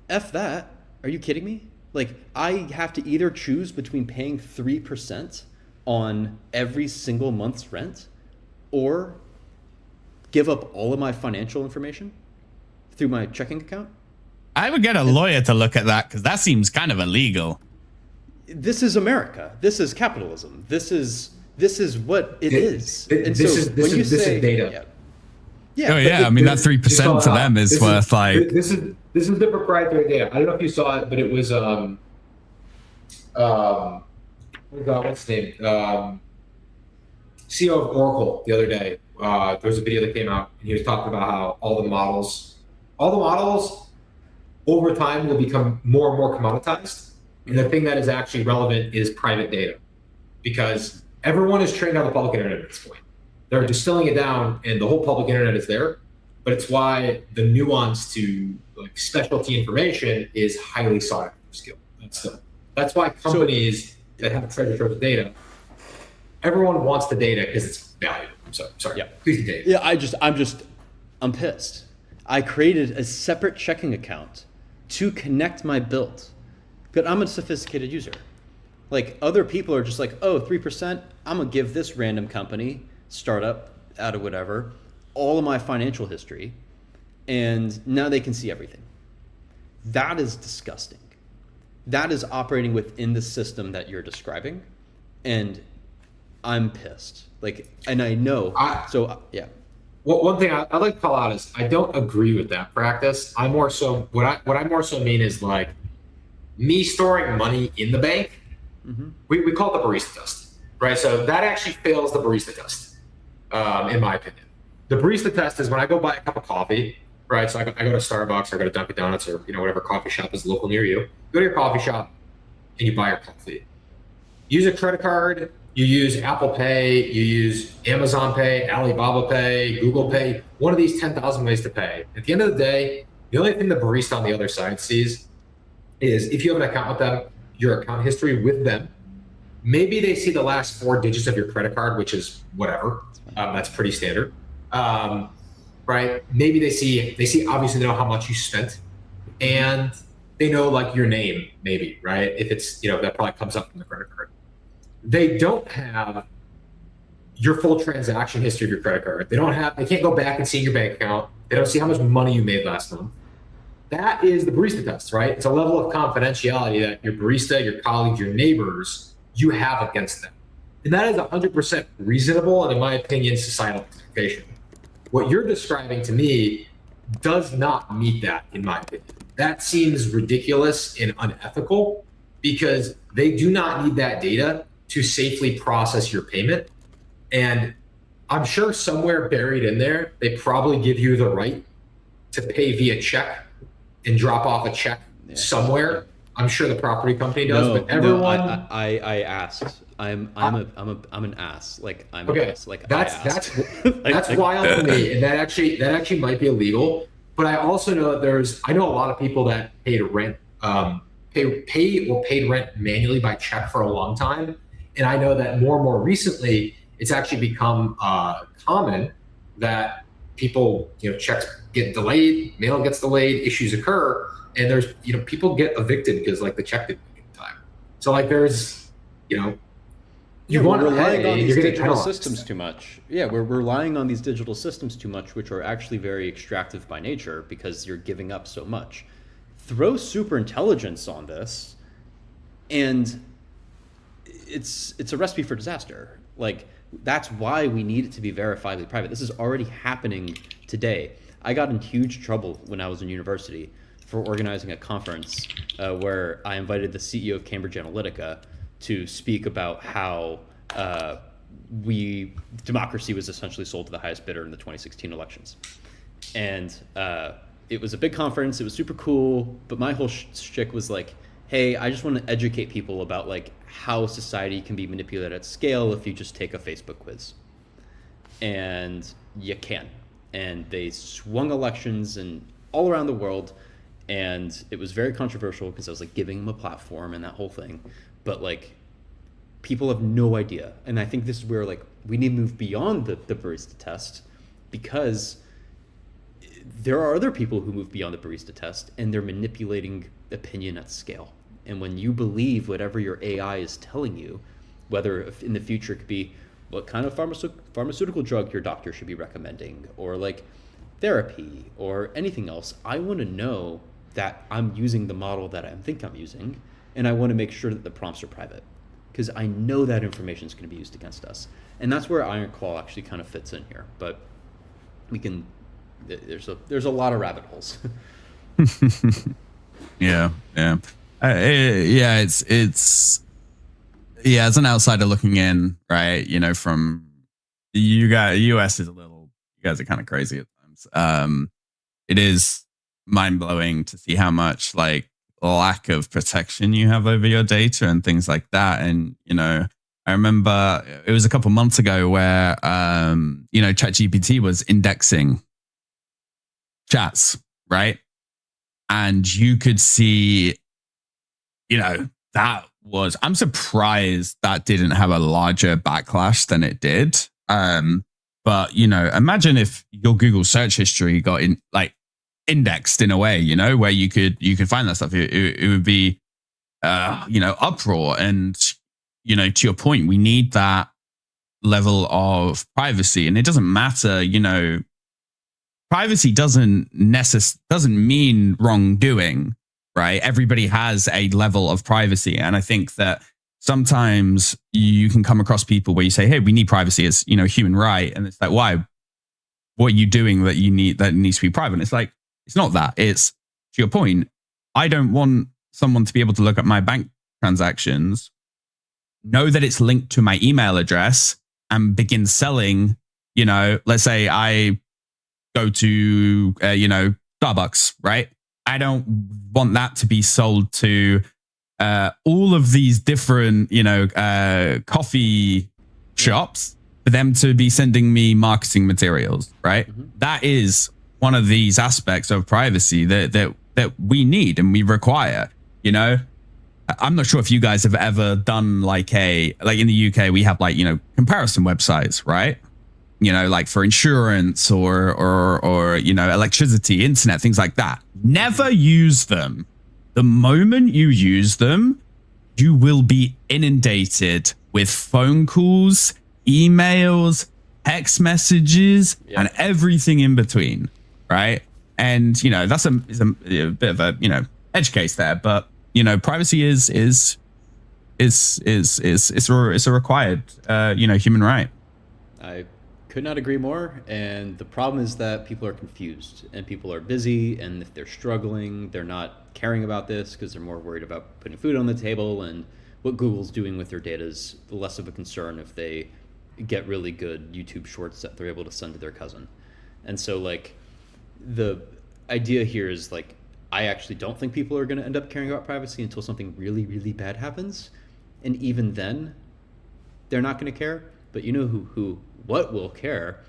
F that. Are you kidding me? Like, I have to either choose between paying 3% on every single month's rent, or give up all of my financial information through my checking account. I would get a lawyer to look at that, because that seems kind of illegal. This is America. This is capitalism. This is what it is. This is data. Oh yeah, I mean that 3% to them is worth like. This is the proprietary data. I don't know if you saw it, but it was what's his name? CEO of Oracle the other day. There was a video that came out, and he was talking about how all the models over time will become more and more commoditized. And the thing that is actually relevant is private data, because everyone is trained on the public internet at this point. They're distilling it down, and the whole public internet is there. But it's why the nuance to like specialty information is highly sought after skill. That's why companies that have treasure trove of data, everyone wants the data because it's valuable. So sorry, please continue. Yeah, I'm pissed. I created a separate checking account to connect my Bilt, but I'm a sophisticated user. Like, other people are just like, oh, 3%, I'm gonna give this random company, startup, out of whatever, all of my financial history, and now they can see everything. That is disgusting. That is operating within the system that you're describing, and I'm pissed. Like, and I know, yeah. Well, one thing I'd like to call out is I don't agree with that practice. I more so, what I more so mean is like me storing money in the bank. Mm-hmm. We call it the barista test, right? So that actually fails the barista test, in my opinion. The barista test is when I go buy a cup of coffee, right? So I go to Starbucks, or I go to Dunkin' Donuts, or whatever coffee shop is local near you. You go to your coffee shop and you buy your coffee. Use a credit card. You use Apple Pay, you use Amazon Pay, Alibaba Pay, Google Pay, one of these 10,000 ways to pay. At the end of the day, the only thing the barista on the other side sees is if you have an account with them, your account history with them. Maybe they see the last 4 digits of your credit card, which is whatever. That's pretty standard. Right? Maybe they see obviously they know how much you spent, and they know like your name, maybe, right? If it's, that probably comes up from the credit card. They don't have your full transaction history of your credit card. They can't go back and see your bank account. They don't see how much money you made last month. That is the barista test, right? It's a level of confidentiality that your barista, your colleagues, your neighbors, you have against them. And that is 100% reasonable and, in my opinion, societal expectation. What you're describing to me does not meet that, in my opinion. That seems ridiculous and unethical because they do not need that data to safely process your payment. And I'm sure somewhere buried in there, they probably give you the right to pay via check and drop off a check somewhere. I'm sure the property company does, but everyone. No, I asked. I'm an ass. Like I'm okay. An ass. Like that's wild to me, and that actually might be illegal. But I also know that I know a lot of people that paid rent, paid rent manually by check for a long time, and I know that more and more recently, it's actually become common that people, checks get delayed, mail gets delayed, issues occur, and there's, people get evicted because like the check didn't make it in time. So like there's, you want to relying on these digital systems too much. Yeah, we're relying on these digital systems too much, which are actually very extractive by nature because you're giving up so much. Throw super intelligence on this, and it's a recipe for disaster. Like that's why we need it to be verifiably private. This is already happening today. I got in huge trouble when I was in university for organizing a conference where I invited the CEO of Cambridge Analytica to speak about how democracy was essentially sold to the highest bidder in the 2016 elections. And it was a big conference, it was super cool, but my whole shtick was like, hey, I just want to educate people about like how society can be manipulated at scale if you just take a Facebook quiz. And you can. And they swung elections and all around the world, and it was very controversial because I was like giving them a platform and that whole thing. But like people have no idea. And I think this is where like we need to move beyond the barista test, because there are other people who move beyond the barista test and they're manipulating opinion at scale. And when you believe whatever your AI is telling you, whether in the future it could be what kind of pharmaceutical drug your doctor should be recommending, or like therapy or anything else, I want to know that I'm using the model that I think I'm using, and I want to make sure that the prompts are private, because I know that information is going to be used against us. And that's where IronClaw actually kind of fits in here. But we can, there's a lot of rabbit holes. Yeah. It's as an outsider looking in, right? From you guys is you guys are kind of crazy at times. It is mind blowing to see how much like lack of protection you have over your data and things like that. And I remember it was a couple months ago where ChatGPT was indexing chats, right? And you could see, I'm surprised that didn't have a larger backlash than it did. But imagine if your Google search history got indexed in a way, where you could find that stuff. It would be uproar. And to your point, we need that level of privacy. And it doesn't matter, privacy doesn't mean wrongdoing, right? Everybody has a level of privacy. And I think that sometimes you can come across people where you say, hey, we need privacy as, a human right. And it's like, why? What are you doing that needs to be private? And it's like, it's not that. It's, to your point, I don't want someone to be able to look at my bank transactions, know that it's linked to my email address, and begin selling, let's say I go to, Starbucks, right? I don't want that to be sold to all of these different, coffee shops for them to be sending me marketing materials, right? Mm-hmm. That is one of these aspects of privacy that we need and we require, I'm not sure if you guys have ever done like in the UK, we have like, comparison websites, right? Like for insurance or electricity, internet, things like that. Never use them. The moment you use them, you will be inundated with phone calls, emails, text messages, and everything in between, right? And that's a bit of a edge case there, but privacy is a required human right. I could not agree more. And the problem is that people are confused and people are busy, and if they're struggling, they're not caring about this because they're more worried about putting food on the table, and what Google's doing with their data is less of a concern if they get really good YouTube shorts that they're able to send to their cousin. And so like the idea here is like, I actually don't think people are going to end up caring about privacy until something really, really bad happens. And even then, they're not going to care. But you know what will care?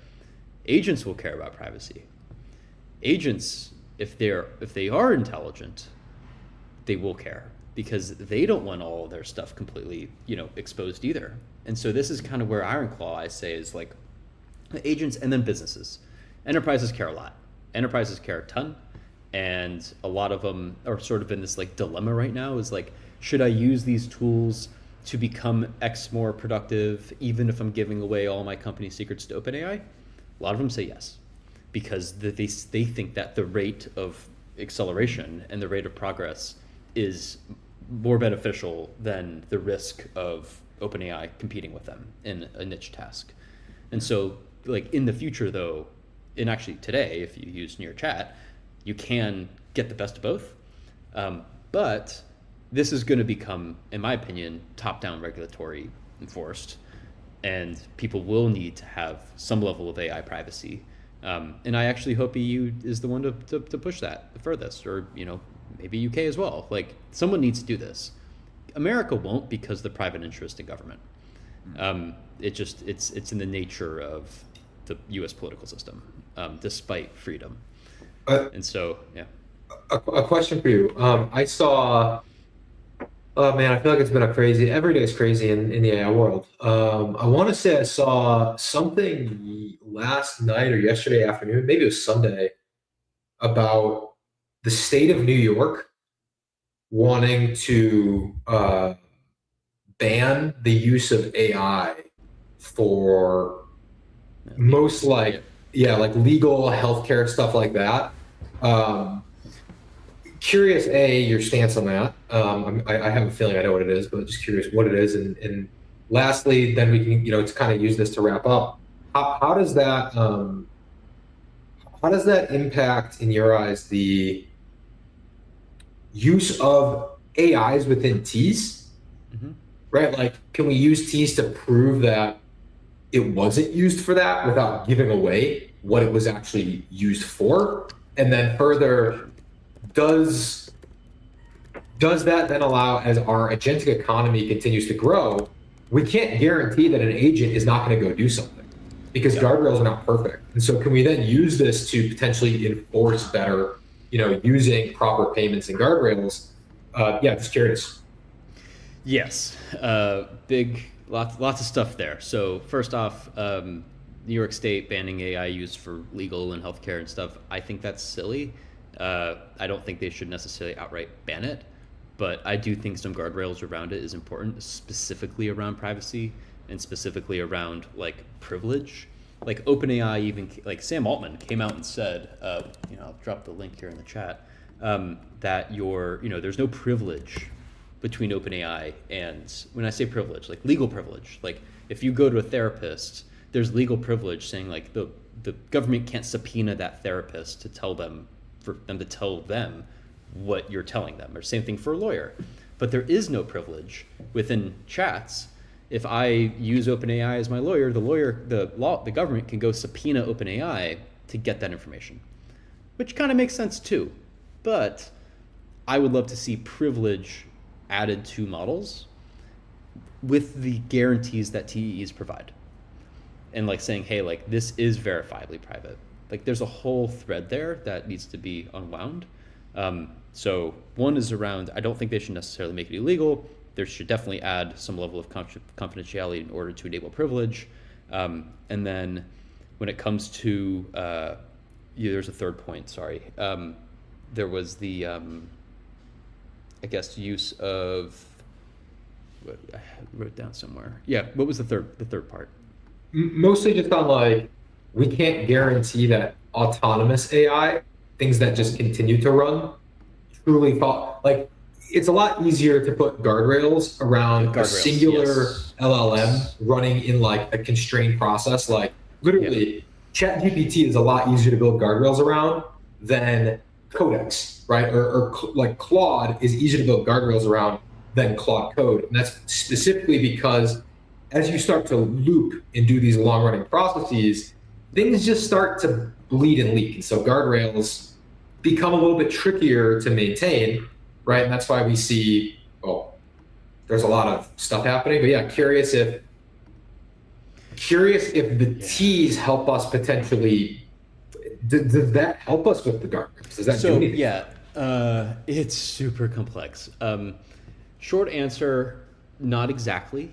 Agents will care about privacy. Agents, if they are intelligent, they will care because they don't want all of their stuff completely, exposed either. And so this is kind of where IronClaw, I say, is like agents and then businesses. Enterprises care a lot. Enterprises care a ton. And a lot of them are sort of in this like dilemma right now is like, should I use these tools to become X more productive, even if I'm giving away all my company secrets to OpenAI? A lot of them say yes, because they think that the rate of acceleration and the rate of progress is more beneficial than the risk of OpenAI competing with them in a niche task. And so like in the future though, and actually today, if you use near chat, you can get the best of both. But this is going to become, in my opinion, top-down regulatory enforced, and people will need to have some level of AI privacy. And I actually hope EU is the one to push that the furthest, or maybe UK as well. Like someone needs to do this. America won't because the private interest in government. It's in the nature of the U.S. political system, despite freedom. And so, yeah. A question for you. I saw. Oh man, I feel like it's been every day is crazy in the AI world. I want to say I saw something last night or yesterday afternoon, maybe it was Sunday, about the state of New York wanting to ban the use of AI for most like legal healthcare stuff like that. Curious, your stance on that. I have a feeling I know what it is, but just curious what it is. And lastly, then we can, to kind of use this to wrap up. How does that impact, in your eyes, the use of AIs within T's? Mm-hmm. Right? Like, can we use T's to prove that it wasn't used for that without giving away what it was actually used for? And then further, does that then allow, as our agentic economy continues to grow, we can't guarantee that an agent is not going to go do something because guardrails are not perfect. And so can we then look this to potentially enforce better, using proper payments and guardrails? Just curious. Yes, lots of stuff there. So first off, New York State banning AI use for legal and healthcare and stuff, I think that's silly. I don't think they should necessarily outright ban it, but I do think some guardrails around it is important, specifically around privacy and specifically around like privilege. Like OpenAI, even like Sam Altman came out and said, I'll drop the link here in the chat, that there's no privilege between OpenAI and, when I say privilege, like legal privilege. Like if you go to a therapist, there's legal privilege saying like the government can't subpoena that therapist to tell them, for them to tell them what you're telling them, or same thing for a lawyer. But there is no privilege within chats. If I use OpenAI as my lawyer, the government can go subpoena OpenAI to get that information, which kind of makes sense too. But I would love to see privilege added to models with the guarantees that TEEs provide. And like saying, hey, like this is verifiably private. Like there's a whole thread there that needs to be unwound. So one is around, I don't think they should necessarily make it illegal. There should definitely add some level of confidentiality in order to enable privilege. And then when it comes to, there's a third point, sorry. There was the, I guess, use of, what I wrote down somewhere. Yeah, what was the third part? Mostly just on like, we can't guarantee that autonomous AI, things that just continue to run, truly thought like it's a lot easier to put guardrails around a singular LLM running in like a constrained process. Like literally, ChatGPT is a lot easier to build guardrails around than Codex, right? Or like Claude is easier to build guardrails around than Claude Code, and that's specifically because as you start to loop and do these long-running processes, things just start to bleed and leak. And so guardrails become a little bit trickier to maintain, right? And that's why we see, there's a lot of stuff happening. But yeah, curious if the T's help us potentially. Does that help us with the guardrails? Does that do anything? Yeah, it's super complex. Short answer, not exactly.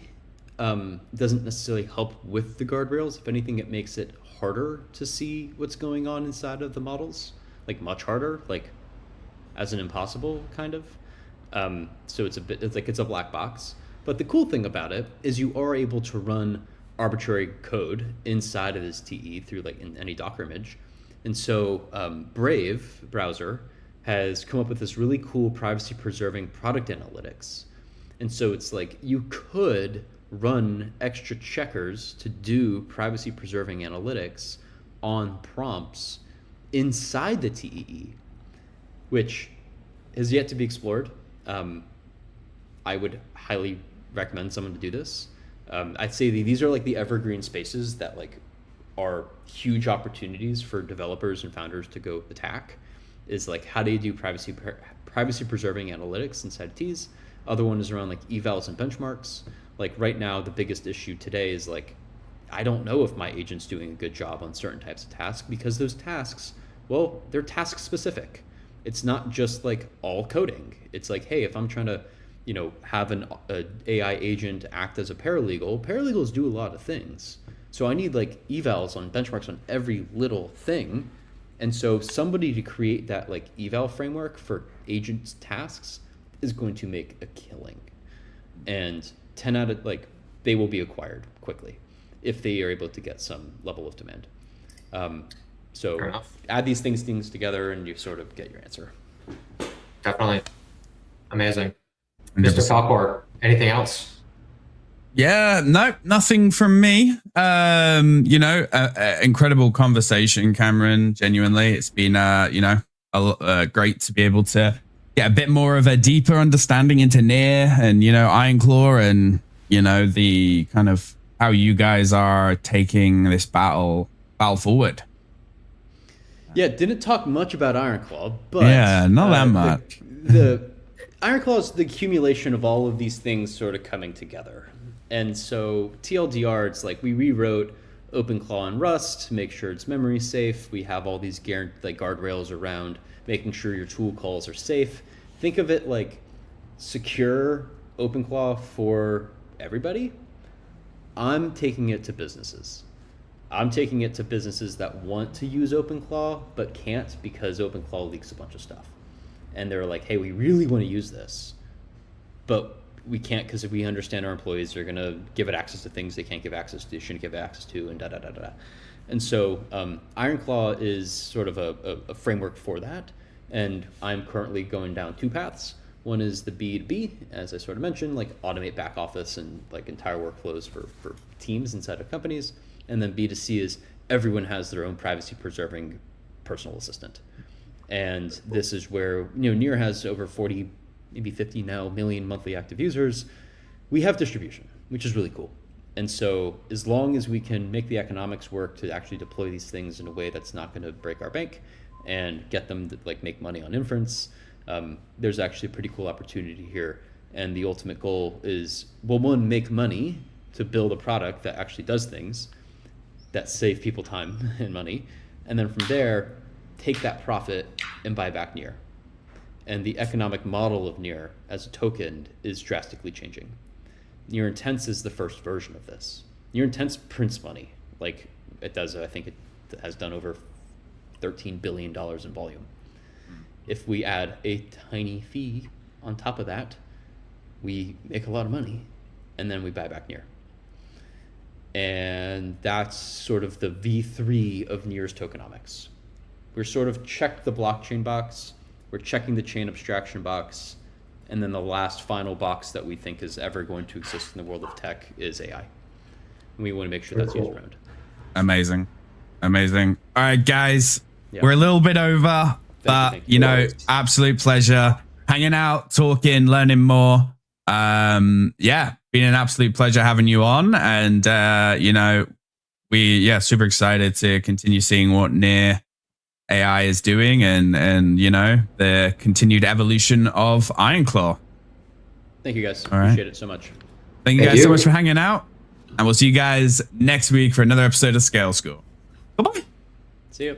Doesn't necessarily help with the guardrails. If anything, it makes it harder to see what's going on inside of the models, like much harder, like as an impossible kind of. So it's a black box. But the cool thing about it is you are able to run arbitrary code inside of this TE through like in any Docker image. And so Brave browser has come up with this really cool privacy preserving product analytics. And so it's like you could run extra checkers to do privacy preserving analytics on prompts inside the TEE, which has yet to be explored. I would highly recommend someone to do this. I'd say these are like the evergreen spaces that like are huge opportunities for developers and founders to go attack. Is like, how do you do privacy preserving analytics inside T's? Other one is around like evals and benchmarks. Like right now, the biggest issue today is like, I don't know if my agent's doing a good job on certain types of tasks because those tasks, well, they're task specific. It's not just like all coding. It's like, hey, if I'm trying to, have an AI agent act as a paralegal, paralegals do a lot of things. So I need like evals on benchmarks on every little thing. And so somebody to create that like eval framework for agents tasks is going to make a killing. And 10 out of like, they will be acquired quickly if they are able to get some level of demand. So add these things together and you sort of get your answer. Definitely. Amazing. Mr. Falcor, anything else? Yeah, no, nothing from me. Incredible conversation, Cameron. Genuinely, it's been, great to be able to get a bit more of a deeper understanding into Near and, IronClaw and, the kind of how you guys are taking this battle forward. Yeah, didn't talk much about IronClaw, but yeah, not that much. The IronClaw is the accumulation of all of these things sort of coming together. And so TLDR, it's like we rewrote OpenClaw in Rust to make sure it's memory safe. We have all these guardrails around making sure your tool calls are safe. Think of it like secure OpenClaw for everybody. I'm taking it to businesses. I'm taking it to businesses that want to use OpenClaw but can't because OpenClaw leaks a bunch of stuff. And they're like, hey, we really want to use this, but we can't because we understand our employees are going to give it access to things they can't give access to, shouldn't give access to, and da-da-da-da-da. And so IronClaw is sort of a framework for that. And I'm currently going down two paths. One is the B2B, as I sort of mentioned, like automate back office and like entire workflows for teams inside of companies. And then B2C is everyone has their own privacy preserving personal assistant. And this is where, Near has over 40, maybe 50 now million monthly active users. We have distribution, which is really cool. And so as long as we can make the economics work to actually deploy these things in a way that's not going to break our bank and get them to like make money on inference, there's actually a pretty cool opportunity here. And the ultimate goal is, well, one, make money to build a product that actually does things that save people time and money. And then from there, take that profit and buy back Near. and the economic model of Near as a token is drastically changing. Near Intense is the first version of this. Near Intense prints money, like it does. I think it has done over $13 billion in volume. If we add a tiny fee on top of that, we make a lot of money, and then we buy back Near. And that's sort of the V3 of Near's tokenomics. We're sort of checked the blockchain box, we're checking the chain abstraction box, and then the last final box that we think is ever going to exist in the world of tech is AI. And we want to make sure that's used around. Amazing. Amazing. All right, guys, we're a little bit over, but you know, absolute pleasure hanging out, talking, learning more. Yeah, been an absolute pleasure having you on, and you know, super excited to continue seeing what Near AI is doing, and you know, the continued evolution of IronClaw. Thank you guys. Appreciate it so much. Thank you guys so much for hanging out, and we'll see you guys next week for another episode of Scale School. Bye-bye. See you.